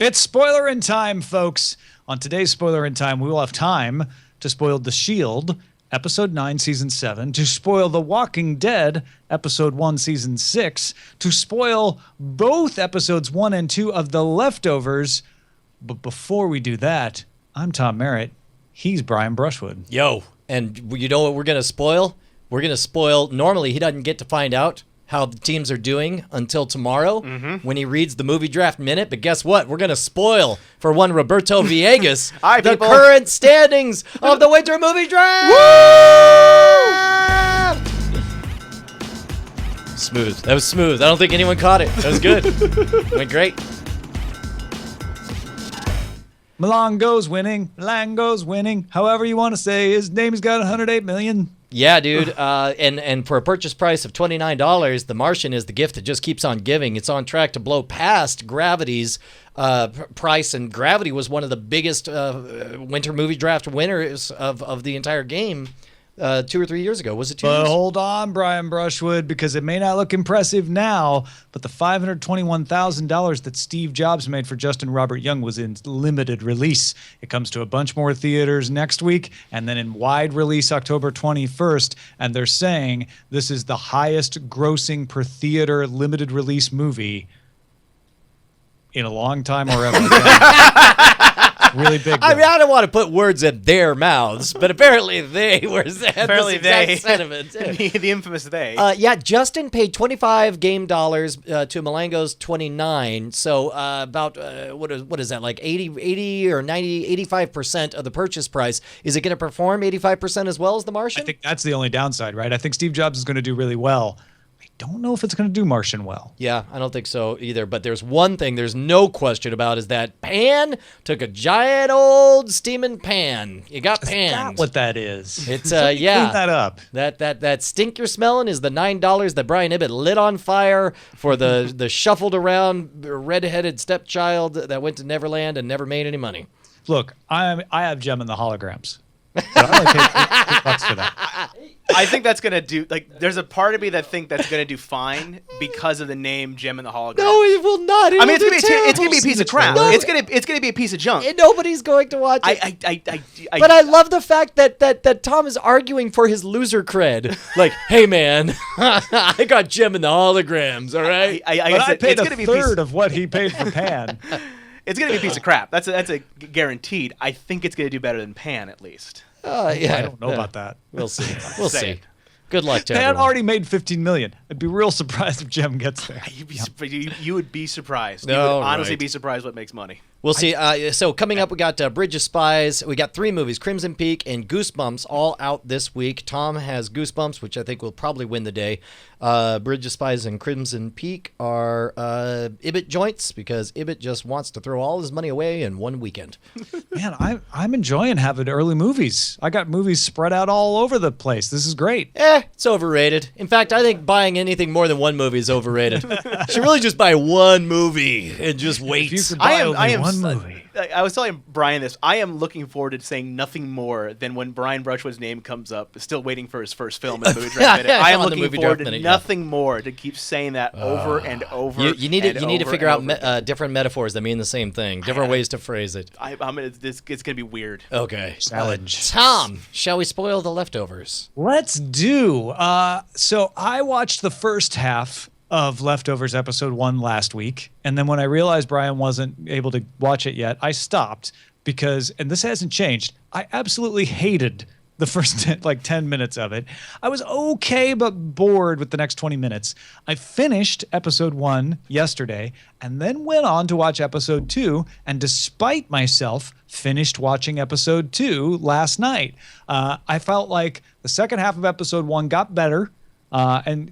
It's Spoilerin time, folks. On today's Spoilerin time, we will have time to spoil The Shield, Episode 9, Season 7, to spoil The Walking Dead, Episode 1, Season 6, to spoil both Episodes 1 and 2 of The Leftovers. But before we do that, I'm Tom Merritt. He's Brian Brushwood. Yo, and you know what we're going to spoil? We're going to spoil, normally he doesn't get to find out how the teams are doing until tomorrow when he reads the movie draft minute. But guess what? We're going to spoil for one Roberto Villegas the current standings of the winter movie draft. Woo! Smooth. That was smooth. I don't think anyone caught it. That was good. Went great. Milongo's winning. Milango's winning. However you want to say his name's got 108 million. Yeah, dude. And for a purchase price of $29, The Martian is the gift that just keeps on giving. It's on track to blow past Gravity's price, and Gravity was one of the biggest winter movie draft winners of the entire game 2 or 3 years ago. Was it 2 years? But hold on, Brian Brushwood, because it may not look impressive now, but the $521,000 that Steve Jobs made for Justin Robert Young was in limited release. It comes to a bunch more theaters next week, and then in wide release October 21st, and they're saying this is the highest grossing per theater limited release movie in a long time or ever. Really big. I mean, I don't want to put words in their mouths, but apparently they were saying this exact sentiment. the infamous they. Yeah, Justin paid 25 game dollars to Milango's 29. So about, what is that, like 80 or 90, 85% of the purchase price. Is it going to perform 85% as well as The Martian? I think that's the only downside, right? I think Steve Jobs is going to do really well. I don't know if it's going to do Martian well. Yeah, I don't think so either. But there's one thing there's no question about is that Pan took a giant old steaming pan. You got panned. That's not what that is. It's yeah. Clean that up. That stink you're smelling is the $9 that Brian Ibbett lit on fire for the shuffled around redheaded stepchild that went to Neverland and never made any money. Look, I have Gem and the Holograms. So I only paid $8 for that. I think that's gonna do. Like, there's a part of me that think that's gonna do fine because of the name Gem and the Hologram. No, it will not. I mean, it's gonna be a piece of crap. No, it's gonna be a piece of junk. And nobody's going to watch it. But I I love the fact that Tom is arguing for his loser cred. Like, hey man, I got Gem and the Holograms. All right. I paid a third of what he paid for Pan. It's gonna be a piece of crap. That's a guaranteed. I think it's gonna do better than Pan at least. Yeah, I don't know about that. We'll see. We'll see. Good luck to Pan everyone. already made $15 million. I'd be real surprised if Gem gets there. You would be surprised. You No, would honestly right. be surprised what makes money. We'll see. So coming up, we got Bridge of Spies. We got 3 movies, Crimson Peak and Goosebumps, all out this week. Tom has Goosebumps, which I think will probably win the day. Bridge of Spies and Crimson Peak are Ibbett joints because Ibbett just wants to throw all his money away in one weekend. Man, I'm enjoying having early movies. I got movies spread out all over the place. This is great. It's overrated. In fact, I think buying anything more than one movie is overrated. Should really just buy one movie and just wait. If you could buy only one movie. I was telling Brian this. I am looking forward to saying nothing more than when Brian Brushwood's name comes up. Still waiting for his first film in the movie draft minute. I am looking forward to nothing more to keep saying that over and over. You need to figure out different metaphors that mean the same thing, different ways to phrase it. It's gonna be weird. Okay, Challenge. Tom, shall we spoil The Leftovers? Let's do. So I watched the first half of Leftovers Episode 1 last week, and then when I realized Brian wasn't able to watch it yet, I stopped because, and this hasn't changed, I absolutely hated the first 10 minutes of it. I was okay but bored with the next 20 minutes. I finished Episode 1 yesterday and then went on to watch Episode 2, and despite myself, finished watching Episode 2 last night. I felt like the second half of Episode 1 got better, and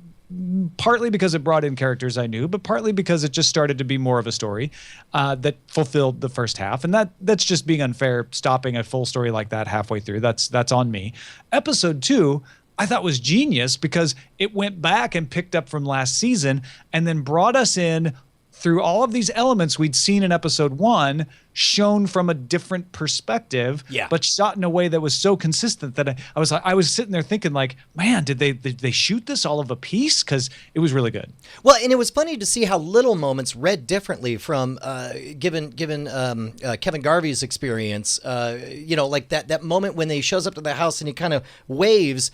partly because it brought in characters I knew, but partly because it just started to be more of a story that fulfilled the first half. And that's just being unfair, stopping a full story like that halfway through. That's on me. Episode 2, I thought was genius because it went back and picked up from last season and then brought us in through all of these elements we'd seen in Episode 1, shown from a different perspective, Yeah. but shot in a way that was so consistent that I was sitting there thinking like, man, did they shoot this all of a piece? Because it was really good. Well, and it was funny to see how little moments read differently from given Kevin Garvey's experience. Like that moment when he shows up to the house and he kind of waves.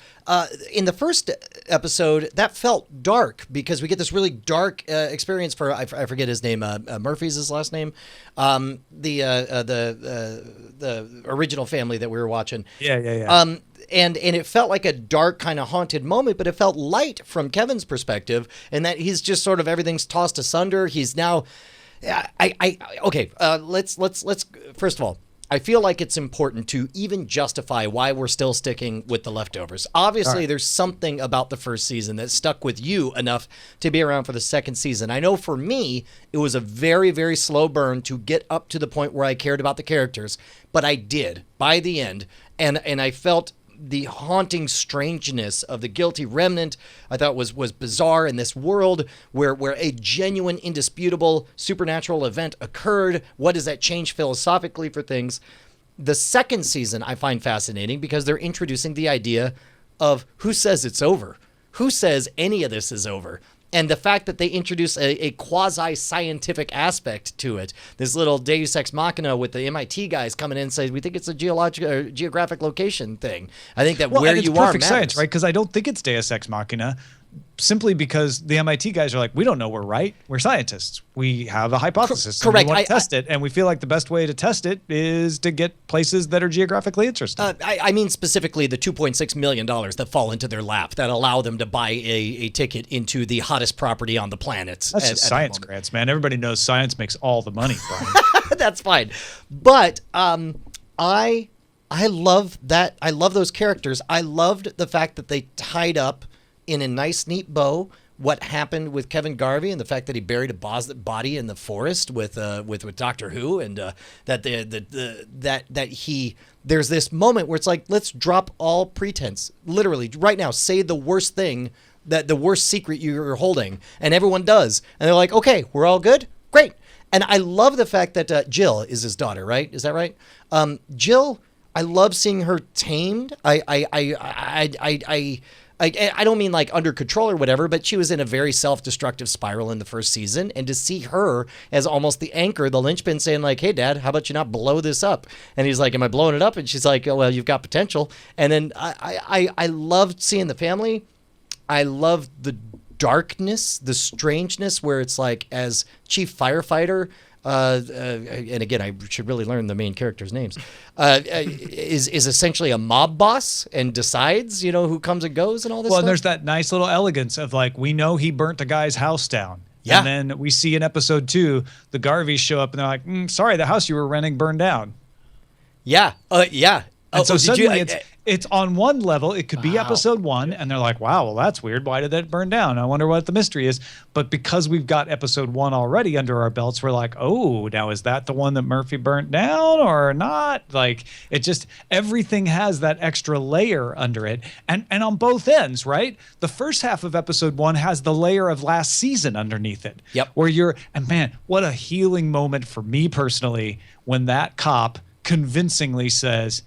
In the first episode, that felt dark because we get this really dark experience for I forget his name. Murphy's his last name. The original family that we were watching. Yeah. And it felt like a dark kind of haunted moment, but it felt light from Kevin's perspective, and that he's just sort of everything's tossed asunder. He's now, let's first of all, I feel like it's important to even justify why we're still sticking with The Leftovers. Obviously, right. There's something about the first season that stuck with you enough to be around for the second season. I know for me, it was a very, very slow burn to get up to the point where I cared about the characters, but I did by the end, and I felt the haunting strangeness of the guilty remnant. I thought was bizarre in this world where a genuine, indisputable supernatural event occurred. What does that change philosophically for things? The second season I find fascinating because they're introducing the idea of who says it's over? Who says any of this is over? And the fact that they introduce a quasi-scientific aspect to it, this little Deus Ex Machina with the MIT guys coming in and say, we think it's a geographic location thing. I think that where you are perfect science, right? Because I don't think it's Deus Ex Machina, simply because the MIT guys are like, we don't know we're right. We're scientists. We have a hypothesis. Correct. And we want to test it. And we feel like the best way to test it is to get places that are geographically interesting. I mean specifically the $2.6 million that fall into their lap that allow them to buy a ticket into the hottest property on the planet. That's just science grants, man. Everybody knows science makes all the money, Brian. That's fine. But I love that. I love those characters. I loved the fact that they tied up in a nice, neat bow what happened with Kevin Garvey and the fact that he buried a body in the forest with Doctor Who, and that there's this moment where it's like, let's drop all pretense, literally right now, say the worst thing, that the worst secret you're holding, and everyone does, and they're like, okay, we're all good, great. And I love the fact that Jill is his daughter, right? Is that right? Jill, I love seeing her tamed. I don't mean like under control or whatever, but she was in a very self-destructive spiral in the first season. And to see her as almost the anchor, the linchpin, saying like, hey, Dad, how about you not blow this up? And he's like, am I blowing it up? And she's like, oh, well, you've got potential. And then I loved seeing the family. I loved the darkness, the strangeness, where it's like, as chief firefighter, and again, I should really learn the main characters' names, is essentially a mob boss and decides, who comes and goes and all this stuff. And there's that nice little elegance of like, we know he burnt a guy's house down. Yeah. And then we see in episode 2, the Garveys show up and they're like, sorry, the house you were renting burned down. Yeah. Yeah. And so suddenly it's on one level, it could be episode 1, and they're like, wow, well, that's weird. Why did that burn down? I wonder what the mystery is. But because we've got episode 1 already under our belts, we're like, oh, now is that the one that Murphy burnt down or not? Like, it just, everything has that extra layer under it. And on both ends, right? The first half of episode 1 has the layer of last season underneath it. Yep. Where and man, what a healing moment for me personally when that cop convincingly says,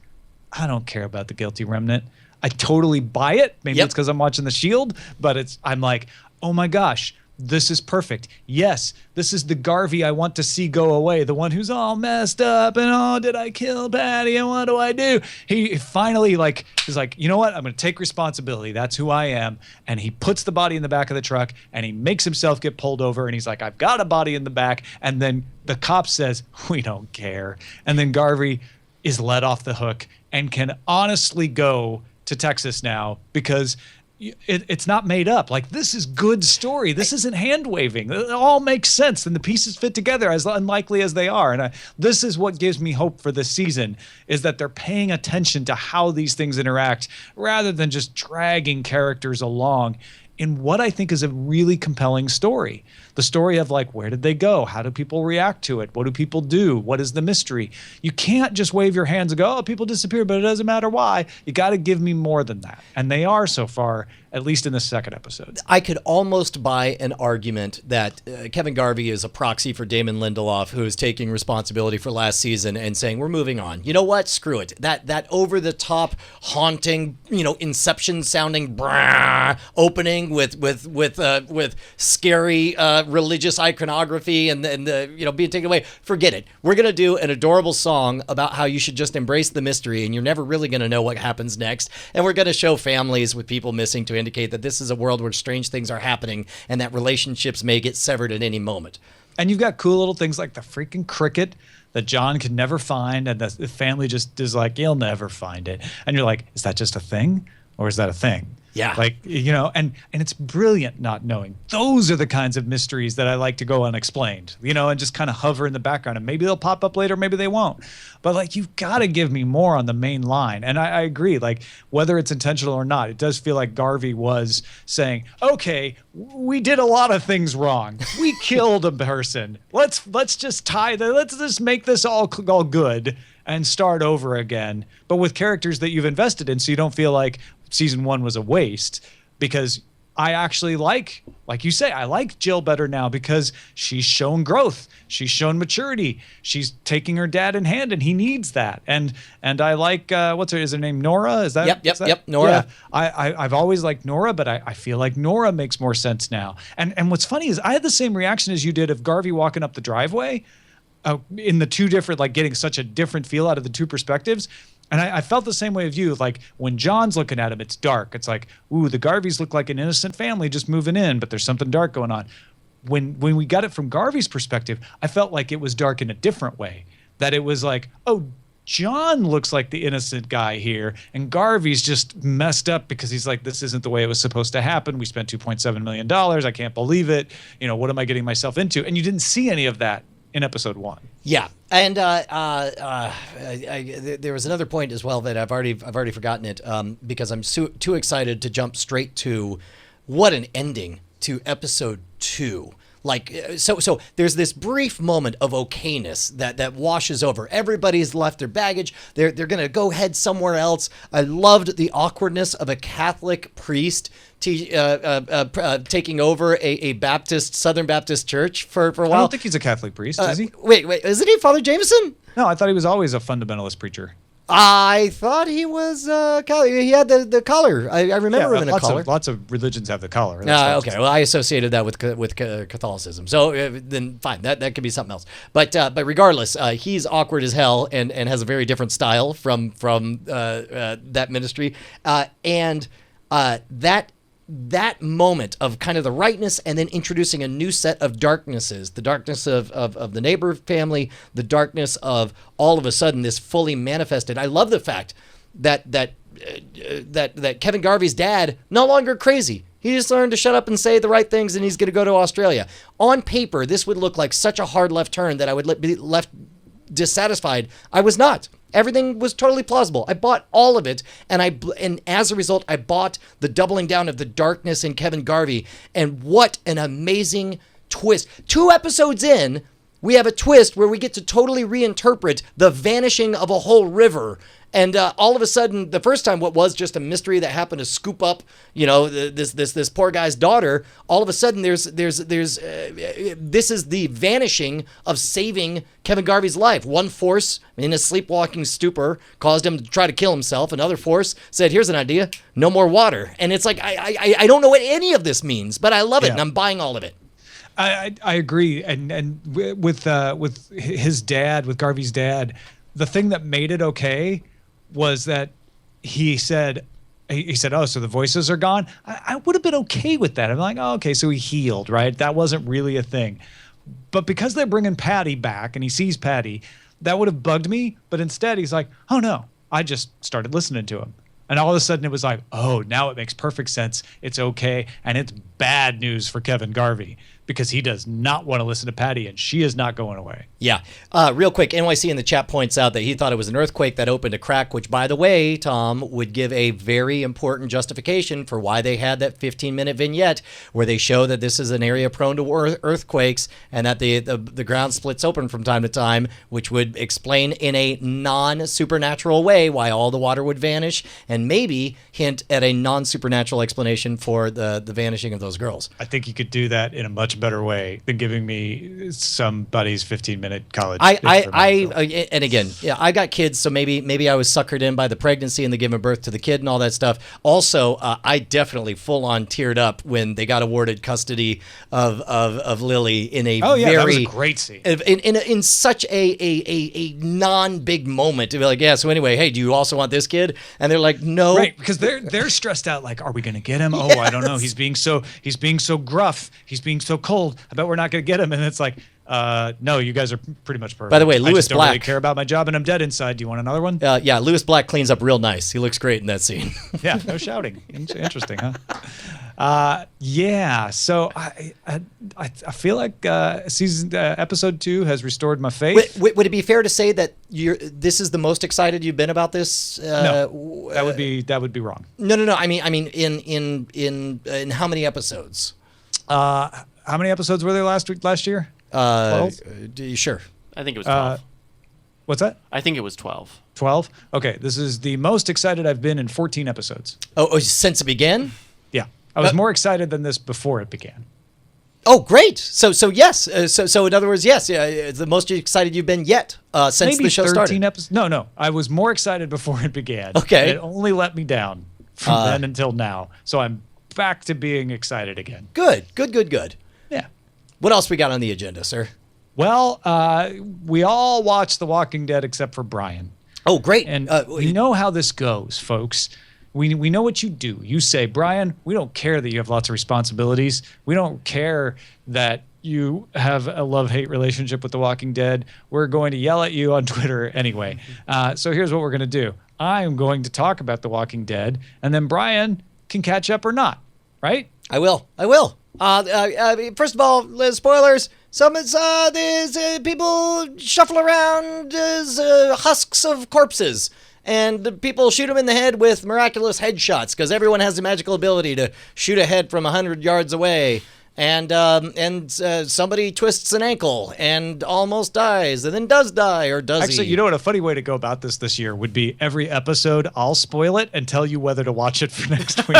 I don't care about the guilty remnant. I totally buy it. Maybe it's because I'm watching The Shield, but I'm like, oh my gosh, this is perfect. Yes, this is the Garvey I want to see go away. The one who's all messed up and, oh, did I kill Patty and what do I do? He finally is like, you know what? I'm going to take responsibility. That's who I am. And he puts the body in the back of the truck and he makes himself get pulled over. And he's like, I've got a body in the back. And then the cop says, we don't care. And then Garvey is let off the hook and can honestly go to Texas now because it's not made up. Like, this is good story. This isn't hand waving. It all makes sense and the pieces fit together, as unlikely as they are. And this is what gives me hope for this season, is that they're paying attention to how these things interact rather than just dragging characters along in what I think is a really compelling story. The story of like, where did they go? How do people react to it? What do people do? What is the mystery? You can't just wave your hands and go, oh, people disappeared, but it doesn't matter why. You got to give me more than that. And they are so far. at least in the second episode. I could almost buy an argument that Kevin Garvey is a proxy for Damon Lindelof, who is taking responsibility for last season and saying, we're moving on. You know what? Screw it. That over-the-top, haunting, Inception-sounding opening with scary religious iconography and being taken away. Forget it. We're going to do an adorable song about how you should just embrace the mystery and you're never really going to know what happens next. And we're going to show families with people missing to indicate that this is a world where strange things are happening and that relationships may get severed at any moment. And you've got cool little things like the freaking cricket that John can never find, and the family just is like, you'll never find it. And you're like, is that just a thing? Or is that a thing? Yeah. And it's brilliant not knowing. Those are the kinds of mysteries that I like to go unexplained, and just kind of hover in the background. And maybe they'll pop up later, maybe they won't. But you've got to give me more on the main line. And I agree, whether it's intentional or not, it does feel like Garvey was saying, okay, we did a lot of things wrong. We killed a person. Let's just let's just make this all good and start over again, but with characters that you've invested in, so you don't feel like season 1 was a waste. Because I actually like you say, I like Jill better now because she's shown growth, she's shown maturity, she's taking her dad in hand, and he needs that. And I like is her name, Nora? Is that yep, Nora? Yeah. I've always liked Nora, but I feel like Nora makes more sense now. And what's funny is I had the same reaction as you did of Garvey walking up the driveway. In the two different, getting such a different feel out of the two perspectives. And I felt the same way of you. When John's looking at him, it's dark. It's like, ooh, the Garveys look like an innocent family just moving in, but there's something dark going on. When we got it from Garvey's perspective, I felt like it was dark in a different way. That it was like, oh, John looks like the innocent guy here, and Garvey's just messed up because he's like, this isn't the way it was supposed to happen. We spent $2.7 million. I can't believe it. What am I getting myself into? And you didn't see any of that in episode 1. Yeah, and there was another point as well that I've already forgotten it because I'm too excited to jump straight to what an ending to episode 2. So there's this brief moment of okayness that washes over. Everybody's left their baggage. They're going to go head somewhere else. I loved the awkwardness of a Catholic priest taking over a Southern Baptist church for a while. I don't think he's a Catholic priest, is he? Wait, isn't he Father Jameson? No, I thought he was always a fundamentalist preacher. I thought he was he had the collar. I remember him in a collar. Lots of religions have the collar. Okay, well, I associated that with Catholicism. So then fine, that could be something else. But regardless, he's awkward as hell and has a very different style from that ministry. And that moment of kind of the rightness and then introducing a new set of darknesses, the darkness of the neighbor family, the darkness of all of a sudden this fully manifested. I love the fact that Kevin Garvey's dad no longer crazy. He just learned to shut up and say the right things, and he's going to go to Australia. On paper, this would look like such a hard left turn that I would be left dissatisfied. I was not. Everything was totally plausible. I bought all of it, and as a result, I bought the doubling down of the darkness in Kevin Garvey. And what an amazing twist! 2 episodes in, we have a twist where we get to totally reinterpret the vanishing of a whole river. And all of a sudden, the first time, what was just a mystery that happened to scoop up, this poor guy's daughter. All of a sudden, this is the vanishing of saving Kevin Garvey's life. One force in a sleepwalking stupor caused him to try to kill himself. Another force said, "Here's an idea: no more water." And it's like I don't know what any of this means, but I love it, and I'm buying all of it. I agree, and with his dad, with Garvey's dad, the thing that made it okay was that he said, oh, so the voices are gone? I would have been okay with that. I'm like, oh, okay, so he healed, right? That wasn't really a thing. But because they're bringing Patty back and he sees Patty, that would have bugged me. But instead, he's like, oh, no, I just started listening to him. And all of a sudden, it was like, oh, now it makes perfect sense. It's okay. And it's bad news for Kevin Garvey because he does not want to listen to Patty, and she is not going away. Yeah. Real quick, NYC in the chat points out that he thought it was an earthquake that opened a crack, which, by the way, Tom, would give a very important justification for why they had that 15-minute vignette where they show that this is an area prone to earthquakes and that the ground splits open from time to time, which would explain in a non-supernatural way why all the water would vanish and maybe hint at a non-supernatural explanation for the vanishing of those girls. I think you could do that in a much better way than giving me somebody's 15-minute college. And again, yeah, I got kids, so maybe I was suckered in by the pregnancy and the giving birth to the kid and all that stuff. Also, I definitely full on teared up when they got awarded custody of Lily in a that was a great scene. In such a non-big moment to be like, yeah. So anyway, hey, do you also want this kid? And they're like, no, right? Because they're stressed out. Like, are we going to get him? Yes. Oh, I don't know. He's being so gruff. He's being so cold. I bet we're not going to get him. And it's like, no, you guys are pretty much perfect. By the way, I Lewis just don't Black really care about my job, and I'm dead inside. Do you want another one? Yeah, Lewis Black cleans up real nice. He looks great in that scene. Yeah, no shouting. Interesting, huh? Yeah. So I feel like episode 2 has restored my faith. Would it be fair to say that this is the most excited you've been about this? No, that would be wrong. No. I mean, in how many episodes? How many episodes were there last year? 12? Sure. I think it was 12. What's that? I think it was 12. 12? Okay, this is the most excited I've been in 14 episodes. Oh, since it began? Yeah. I was more excited than this before it began. Oh, great. So yes. So in other words, yes, it's the most excited you've been yet since Maybe the show 13 started. Episodes. No. I was more excited before it began. Okay. And it only let me down from then until now. So I'm back to being excited again. Good. Yeah. What else we got on the agenda, sir? Well, we all watched The Walking Dead except for Brian. Oh, great. And you know how this goes, folks. We know what you do. You say, Brian, we don't care that you have lots of responsibilities. We don't care that you have a love-hate relationship with The Walking Dead. We're going to yell at you on Twitter anyway. So here's what we're going to do. I'm going to talk about The Walking Dead, and then Brian can catch up or not, right? I will. First of all, spoilers. There's people shuffle around as husks of corpses, and people shoot them in the head with miraculous headshots because everyone has the magical ability to shoot a head from 100 yards away. And somebody twists an ankle and almost dies, and then does die, or does Actually, he? you know what? A funny way to go about this year would be every episode I'll spoil it and tell you whether to watch it for next week.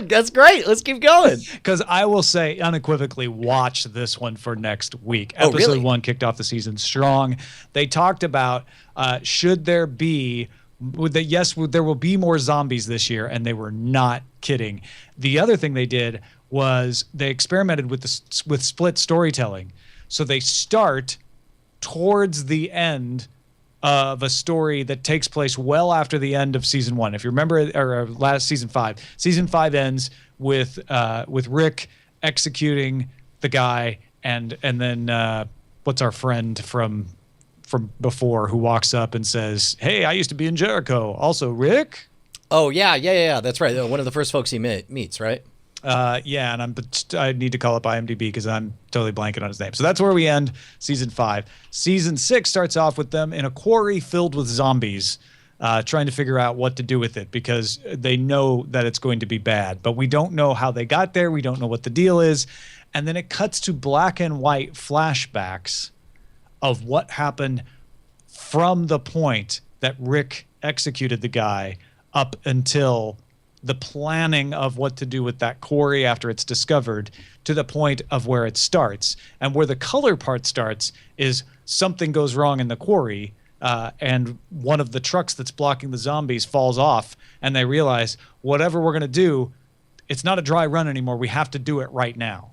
That's great. Let's keep going. Because I will say unequivocally, watch this one for next week. Oh, really? Episode 1 kicked off the season strong. They talked about should there be there will be more zombies this year, and they were not kidding. The other thing they did was they experimented with split storytelling. So they start towards the end of a story that takes place well after the end of season 1. If you remember, or last season 5. Season 5 ends with Rick executing the guy, and then what's our friend from before who walks up and says, "Hey, I used to be in Jericho. Also, Rick." Oh yeah. That's right. One of the first folks he meets, right? Yeah, and I need to call up IMDb because I'm totally blanking on his name. So that's where we end season 5. Season 6 starts off with them in a quarry filled with zombies, trying to figure out what to do with it because they know that it's going to be bad. But we don't know how they got there. We don't know what the deal is. And then it cuts to black and white flashbacks of what happened from the point that Rick executed the guy up until the planning of what to do with that quarry after it's discovered to the point of where it starts. And where the color part starts is something goes wrong in the quarry, and one of the trucks that's blocking the zombies falls off, and they realize whatever we're going to do, it's not a dry run anymore. We have to do it right now.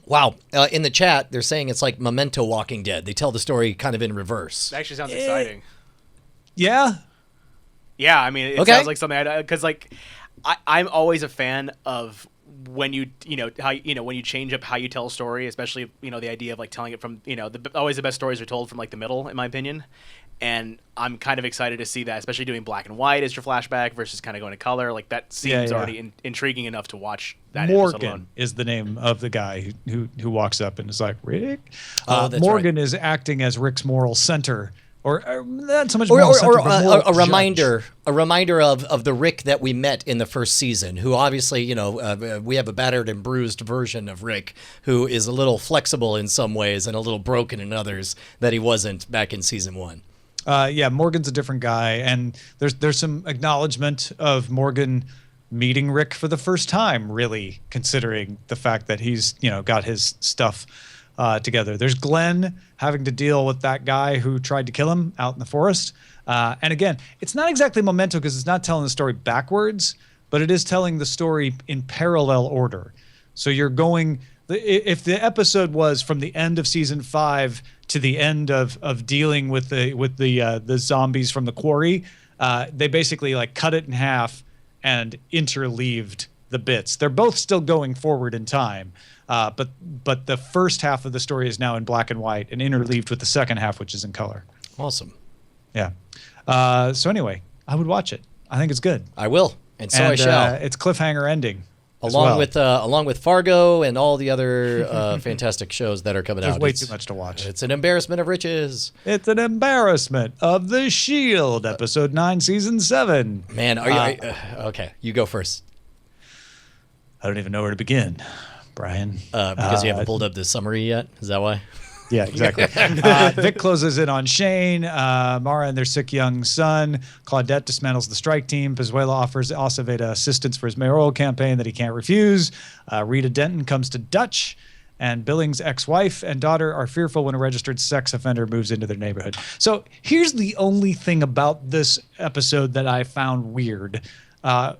Wow. In the chat, they're saying it's like Memento Walking Dead. They tell the story kind of in reverse. That actually sounds exciting. Yeah. Yeah, I mean, it sounds like something because I'm always a fan of when you change up how you tell a story, especially the idea of like telling it from always the best stories are told from like the middle, in my opinion. And I'm kind of excited to see that, especially doing black and white as your flashback versus kind of going to color. Like that seems already intriguing enough to watch that episode alone. Morgan is the name of the guy who walks up and is like, Rick? That's Morgan right. is acting as Rick's moral center. Or not so much Or, moral or, center, or but moral a reminder, judge. a reminder of the Rick that we met in the first season, who obviously, we have a battered and bruised version of Rick, who is a little flexible in some ways and a little broken in others that he wasn't back in season 1. Morgan's a different guy, and there's some acknowledgement of Morgan meeting Rick for the first time, really, considering the fact that he's got his stuff together. There's Glenn having to deal with that guy who tried to kill him out in the forest. And again, it's not exactly memento because it's not telling the story backwards, but it is telling the story in parallel order. So you're going, if the episode was from the end of season 5 to the end of dealing with the zombies from the quarry, they basically like cut it in half and interleaved the bits. They're both still going forward in time. But the first half of the story is now in black and white and interleaved with the second half, which is in color. Awesome. Yeah. So anyway, I would watch it. I think it's good. I will, and so I shall. It's cliffhanger ending. Along with Fargo and all the other fantastic shows that are coming out. There's way too much to watch. It's an embarrassment of riches. It's an embarrassment of The Shield, episode 9, season 7. Man, are you okay? You go first. I don't even know where to begin, Brian. Because you haven't pulled up the summary yet. Is that why? Yeah, exactly. Vic closes in on Shane, Mara and their sick young son. Claudette dismantles the strike team. Pazuello offers Aceveda assistance for his mayoral campaign that he can't refuse. Rita Denton comes to Dutch, and Billings' ex-wife and daughter are fearful when a registered sex offender moves into their neighborhood. So here's the only thing about this episode that I found weird.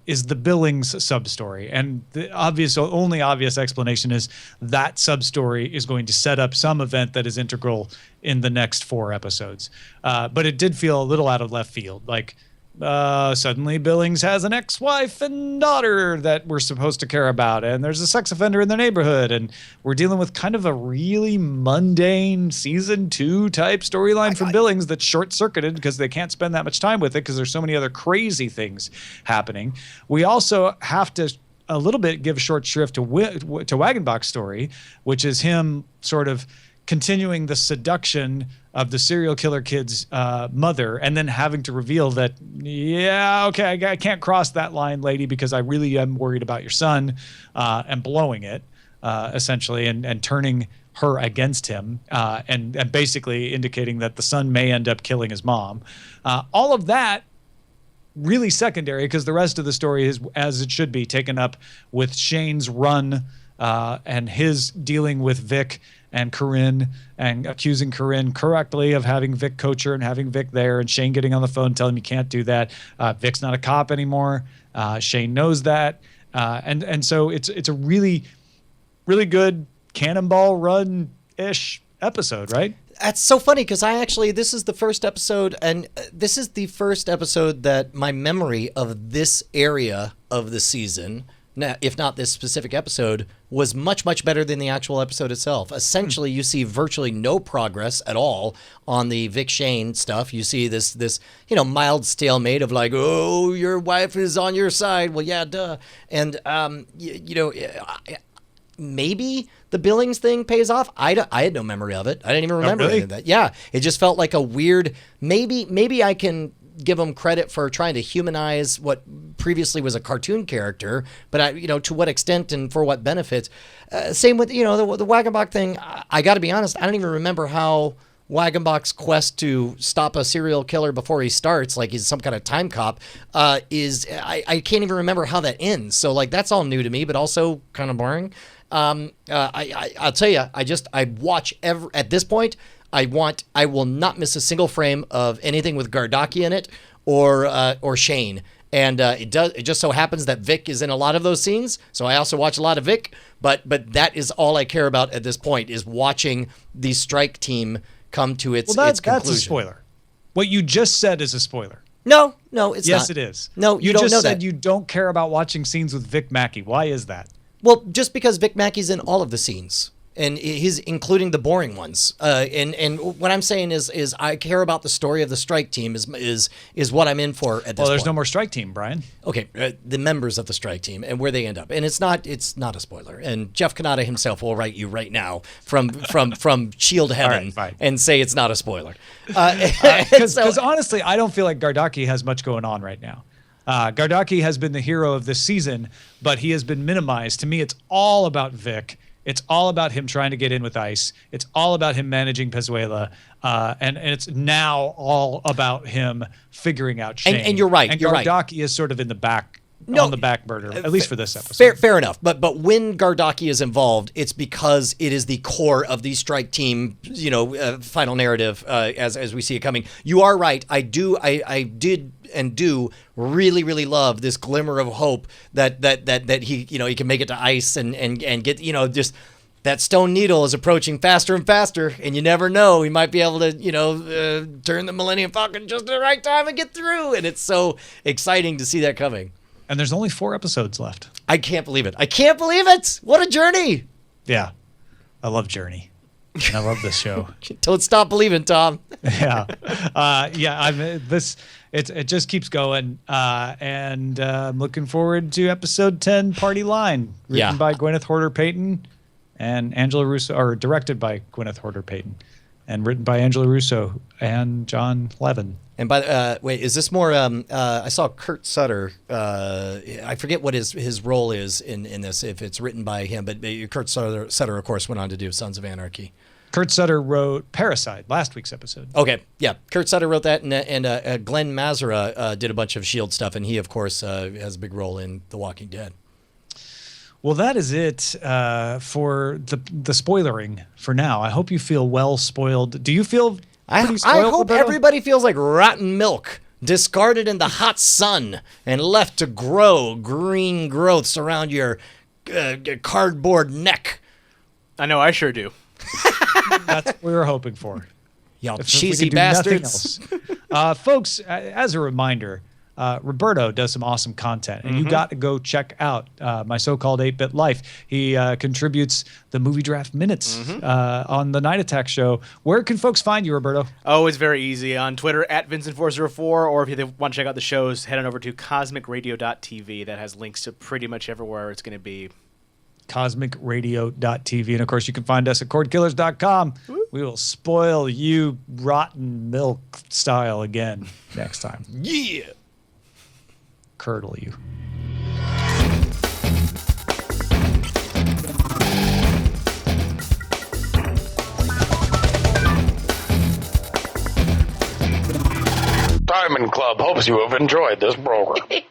Is the Billings sub-story. And the only obvious explanation is that sub-story is going to set up some event that is integral in the next 4 episodes. But it did feel a little out of left field. Like, suddenly Billings has an ex-wife and daughter that we're supposed to care about, and there's a sex offender in the neighborhood, and we're dealing with kind of a really mundane season 2 type storyline from Billings that's short-circuited because they can't spend that much time with it because there's so many other crazy things happening. We also have to a little bit give short shrift to Wagenbach's story, which is him sort of continuing the seduction of the serial killer kid's mother, and then having to reveal that, I can't cross that line, lady, because I really am worried about your son, and blowing it, essentially, and turning her against him, and basically indicating that the son may end up killing his mom. All of that really secondary, because the rest of the story is, as it should be, taken up with Shane's run and his dealing with Vic and Corinne, and accusing Corinne correctly of having Vic coach her and having Vic there, and Shane getting on the phone telling him you can't do that. Vic's not a cop anymore. Shane knows that. And so it's a really, really good cannonball run-ish episode, right? That's so funny because this is the first episode, and this is the first episode that my memory of this area of the season, if not this specific episode, was much, much better than the actual episode itself. Essentially, you see virtually no progress at all on the Vic Shane stuff. You see this mild stalemate of like, oh, your wife is on your side. Well, yeah, duh. And, maybe the Billings thing pays off. I had no memory of it. I didn't even remember any of that. Yeah, it just felt like a weird, maybe I can give them credit for trying to humanize what previously was a cartoon character, but to what extent and for what benefits. Same with the Wagenbach thing. I got to be honest, I don't even remember how Wagenbach's quest to stop a serial killer before he starts, like he's some kind of time cop, is. I can't even remember how that ends. So like that's all new to me, but also kind of boring. I'll tell you, I watch at this point. I will not miss a single frame of anything with Gardaki in it or Shane. And it just so happens that Vic is in a lot of those scenes. So I also watch a lot of Vic, but that is all I care about at this point, is watching the strike team come to its conclusion. That's a spoiler. What you just said is a spoiler. No, it's not. Yes, it is. No, you don't just know said that. You don't care about watching scenes with Vic Mackey. Why is that? Well, just because Vic Mackey's in all of the scenes. and he's including the boring ones. And what I'm saying is I care about the story of the strike team is what I'm in for at this point. Well, there's no more strike team, Brian. Okay, the members of the strike team and where they end up, and it's not a spoiler. And Jeff Kanata himself will write you right now from Shield Heaven and say it's not a spoiler. Because honestly, I don't feel like Gardaki has much going on right now. Gardaki has been the hero of this season, but he has been minimized. To me, it's all about Vic. It's all about him trying to get in with Ice. It's all about him managing Pezuela. And it's now all about him figuring out Shane. And you're right. And you're Gardaki is sort of in the back, on the back burner, at least for this episode. Fair enough. But when Gardaki is involved, it's because it is the core of the strike team, final narrative as we see it coming. You are right. I did really, really love this glimmer of hope that he he can make it to Ice and get just that stone needle is approaching faster and faster, and you never know, he might be able to turn the Millennium Falcon just at the right time and get through, and it's so exciting to see that coming. And there's only 4 episodes left. I can't believe it. What a journey. Yeah, I love Journey. I love this show. Don't stop believing, Tom. Yeah. It just keeps going. And I'm looking forward to episode 10, Party Line, written by Gwyneth Horder-Payton and Angela Russo, or directed by Gwyneth Horder-Payton and written by Angela Russo and John Levin. And wait, is this more? I saw Kurt Sutter. I forget what his role is in this. If it's written by him, but Kurt Sutter, of course, went on to do Sons of Anarchy. Kurt Sutter wrote Parasite, last week's episode. Okay, yeah, Kurt Sutter wrote that, and Glenn Mazara did a bunch of S.H.I.E.L.D. stuff, and he, of course, has a big role in The Walking Dead. Well, that is it for the spoilering for now. I hope you feel well spoiled. Do you feel pretty spoiled, I hope Roberto? Everybody feels like rotten milk, discarded in the hot sun and left to grow green growths around your cardboard neck. I know, I sure do. That's what we were hoping for. Y'all cheesy bastards. Folks, as a reminder, Roberto does some awesome content, and you got to go check out My So-Called 8-Bit Life. He contributes the Movie Draft Minutes on the Night Attack show. Where can folks find you, Roberto? Oh, it's very easy. On Twitter, @Vincent404, or if you want to check out the shows, head on over to cosmicradio.tv. That has links to pretty much everywhere it's going to be. cosmicradio.tv. And, of course, you can find us at cordkillers.com. We will spoil you rotten milk style again next time. Yeah. Curdle you. Diamond Club hopes you have enjoyed this program.